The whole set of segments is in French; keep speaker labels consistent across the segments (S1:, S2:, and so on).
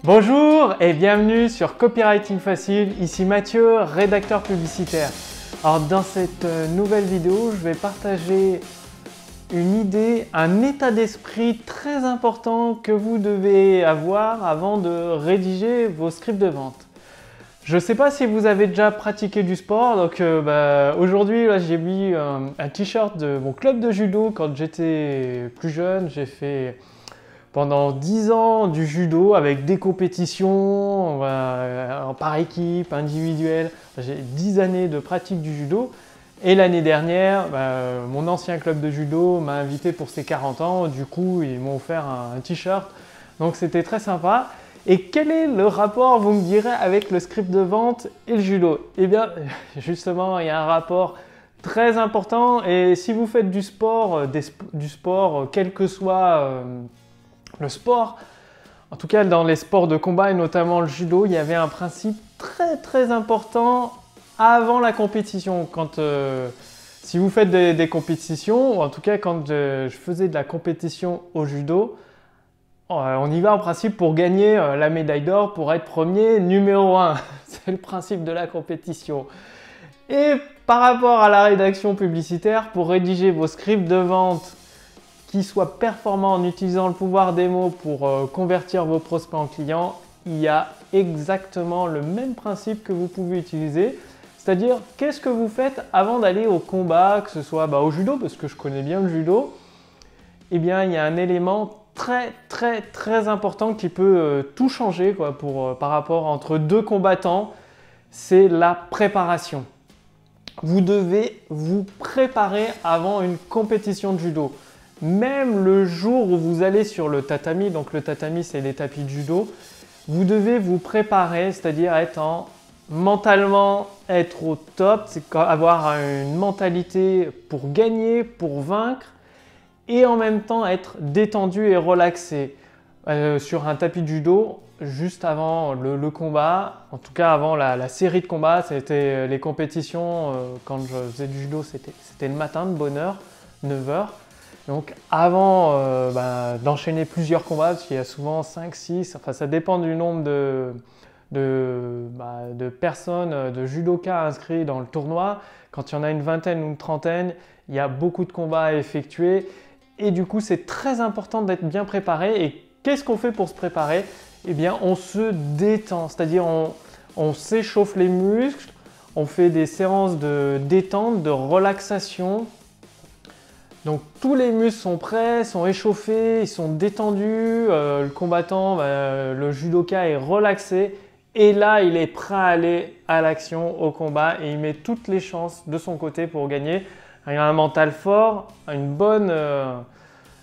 S1: Bonjour et bienvenue sur Copywriting Facile, ici Mathieu, rédacteur publicitaire. Alors dans cette nouvelle vidéo, je vais partager une idée, un état d'esprit très important que vous devez avoir avant de rédiger vos scripts de vente. Je ne sais pas si vous avez déjà pratiqué du sport, donc aujourd'hui j'ai mis un t-shirt de mon club de judo quand j'étais plus jeune. J'ai fait pendant 10 ans du judo avec des compétitions par équipe, individuelle. J'ai 10 années de pratique du judo. Et l'année dernière, mon ancien club de judo m'a invité pour ses 40 ans. Du coup, ils m'ont offert un t-shirt. Donc c'était très sympa. Et quel est le rapport, vous me direz, avec le script de vente et le judo? Eh bien, justement, il y a un rapport très important. Et si vous faites du sport, quel que soit le sport, en tout cas dans les sports de combat et notamment le judo, il y avait un principe très important avant la compétition. Si vous faites des compétitions, ou en tout cas quand je faisais de la compétition au judo, on y va en principe pour gagner la médaille d'or, pour être premier, numéro 1. C'est le principe de la compétition. Et par rapport à la rédaction publicitaire, pour rédiger vos scripts de vente qui soient performants en utilisant le pouvoir des mots pour convertir vos prospects en clients, il y a exactement le même principe que vous pouvez utiliser. C'est-à-dire, qu'est-ce que vous faites avant d'aller au combat, que ce soit au judo, parce que je connais bien le judo. Eh bien, il y a un élément très important qui peut tout changer par rapport entre deux combattants, c'est la préparation. Vous devez vous préparer avant une compétition de judo. Même le jour où vous allez sur le tatami, donc le tatami c'est les tapis de judo, vous devez vous préparer, c'est-à-dire mentalement être au top, c'est avoir une mentalité pour gagner, pour vaincre et en même temps être détendu et relaxé. Sur un tapis de judo, juste avant le combat, en tout cas avant la série de combats, c'était les compétitions, quand je faisais du judo, c'était le matin de bonne heure, 9 h. Donc avant d'enchaîner plusieurs combats, parce qu'il y a souvent 5, 6, enfin ça dépend du nombre de personnes, de judokas inscrits dans le tournoi. Quand il y en a une vingtaine ou une trentaine, il y a beaucoup de combats à effectuer. Et du coup, c'est très important d'être bien préparé. Et qu'est-ce qu'on fait pour se préparer? Eh bien, on se détend, c'est-à-dire on s'échauffe les muscles, on fait des séances de détente, de relaxation. Donc tous les muscles sont prêts, sont échauffés, ils sont détendus, le combattant, le judoka est relaxé et là il est prêt à aller à l'action, au combat et il met toutes les chances de son côté pour gagner. Il a un mental fort, une bonne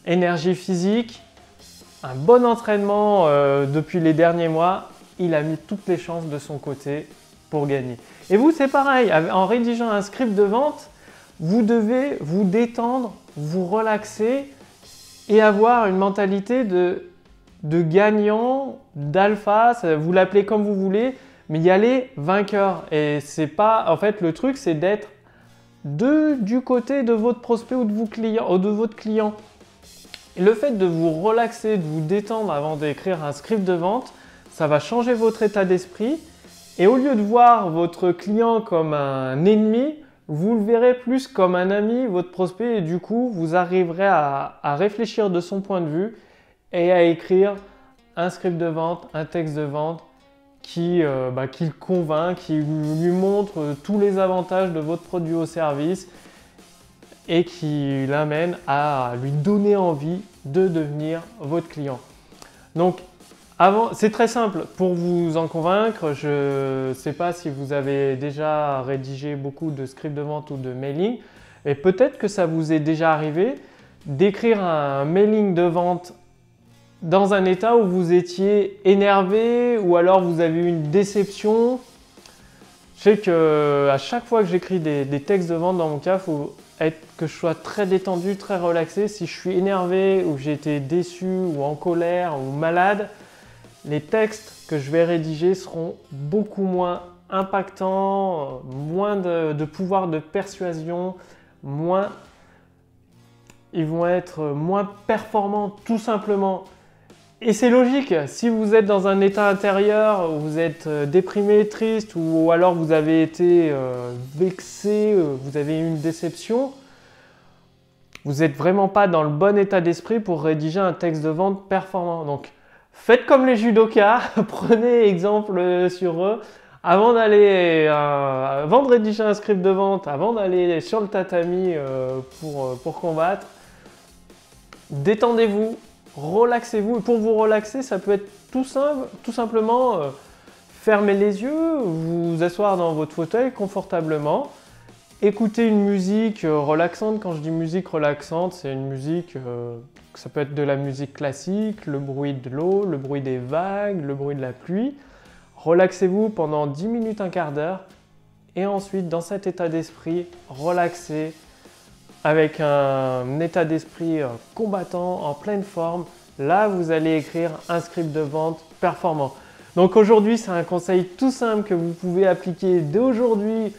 S1: énergie physique, un bon entraînement depuis les derniers mois, il a mis toutes les chances de son côté pour gagner. Et vous c'est pareil, en rédigeant un script de vente, vous devez vous détendre, vous relaxer et avoir une mentalité de gagnant, d'alpha, vous l'appelez comme vous voulez, mais y aller vainqueur. Et c'est pas, en fait, le truc, c'est d'être du côté de votre prospect ou de votre client. Et le fait de vous relaxer, de vous détendre avant d'écrire un script de vente, ça va changer votre état d'esprit. Et au lieu de voir votre client comme un ennemi, vous le verrez plus comme un ami, votre prospect, et du coup, vous arriverez à réfléchir de son point de vue et à écrire un script de vente, un texte de vente qui le convainc, qui lui montre tous les avantages de votre produit ou service et qui l'amène à lui donner envie de devenir votre client. Donc, c'est très simple, pour vous en convaincre, je ne sais pas si vous avez déjà rédigé beaucoup de scripts de vente ou de mailing, et peut-être que ça vous est déjà arrivé d'écrire un mailing de vente dans un état où vous étiez énervé ou alors vous avez eu une déception. Je sais qu'à chaque fois que j'écris des textes de vente dans mon cas, il faut que je sois très détendu, très relaxé. Si je suis énervé ou j'ai été déçu ou en colère ou malade, les textes que je vais rédiger seront beaucoup moins impactants, moins de pouvoir de persuasion, ils vont être moins performants tout simplement. Et c'est logique, si vous êtes dans un état intérieur, où vous êtes déprimé, triste, ou alors vous avez été vexé, vous avez eu une déception, vous n'êtes vraiment pas dans le bon état d'esprit pour rédiger un texte de vente performant. Donc, faites comme les judokas, prenez exemple sur eux. Avant de rédiger un script de vente, avant d'aller sur le tatami pour combattre, détendez-vous, relaxez-vous. Et pour vous relaxer, ça peut être tout simple, tout simplement fermer les yeux, vous asseoir dans votre fauteuil confortablement, écouter une musique relaxante. Quand je dis musique relaxante, c'est une musique, ça peut être de la musique classique, le bruit de l'eau, le bruit des vagues, le bruit de la pluie. Relaxez-vous pendant 10 minutes, un quart d'heure, et ensuite, dans cet état d'esprit, relaxez, avec un état d'esprit combattant, en pleine forme. Là, vous allez écrire un script de vente performant. Donc aujourd'hui, c'est un conseil tout simple que vous pouvez appliquer dès aujourd'hui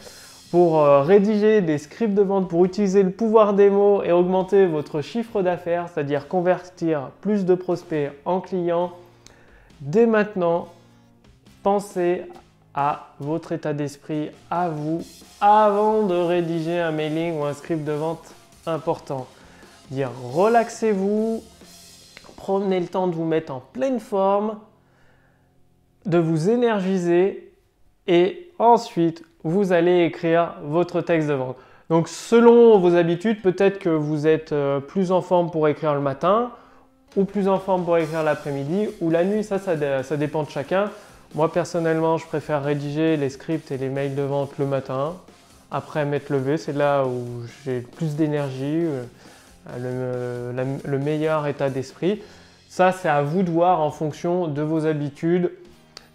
S1: pour rédiger des scripts de vente, pour utiliser le pouvoir des mots et augmenter votre chiffre d'affaires, c'est-à-dire convertir plus de prospects en clients. Dès maintenant, pensez à votre état d'esprit, à vous, avant de rédiger un mailing ou un script de vente important. Dire relaxez-vous, prenez le temps de vous mettre en pleine forme, de vous énergiser et ensuite vous allez écrire votre texte de vente. Donc selon vos habitudes, peut-être que vous êtes plus en forme pour écrire le matin ou plus en forme pour écrire l'après-midi ou la nuit, ça dépend de chacun. Moi personnellement, je préfère rédiger les scripts et les mails de vente le matin, après m'être levé, c'est là où j'ai plus d'énergie, le meilleur état d'esprit. Ça, c'est à vous de voir en fonction de vos habitudes,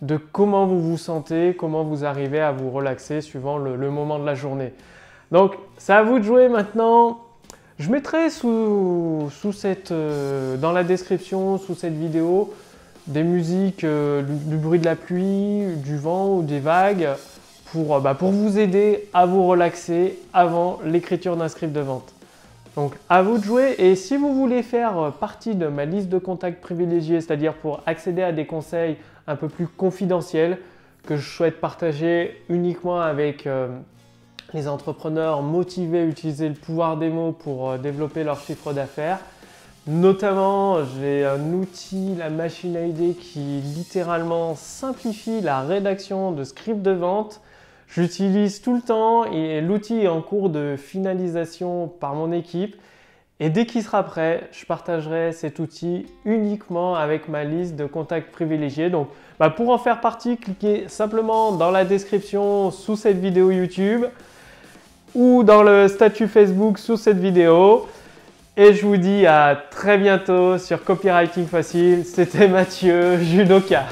S1: de comment vous vous sentez, comment vous arrivez à vous relaxer suivant le moment de la journée. Donc, c'est à vous de jouer maintenant. Je mettrai dans la description, sous cette vidéo, des musiques, du bruit de la pluie, du vent ou des vagues pour vous aider à vous relaxer avant l'écriture d'un script de vente. Donc à vous de jouer, et si vous voulez faire partie de ma liste de contacts privilégiés, c'est-à-dire pour accéder à des conseils un peu plus confidentiels que je souhaite partager uniquement avec les entrepreneurs motivés à utiliser le pouvoir des mots pour développer leur chiffre d'affaires. Notamment, j'ai un outil, la machine à idées, qui littéralement simplifie la rédaction de scripts de vente. J'utilise tout le temps et l'outil est en cours de finalisation par mon équipe. Et dès qu'il sera prêt, je partagerai cet outil uniquement avec ma liste de contacts privilégiés. Donc, pour en faire partie, cliquez simplement dans la description sous cette vidéo YouTube ou dans le statut Facebook sous cette vidéo. Et je vous dis à très bientôt sur Copywriting Facile. C'était Mathieu, judoka.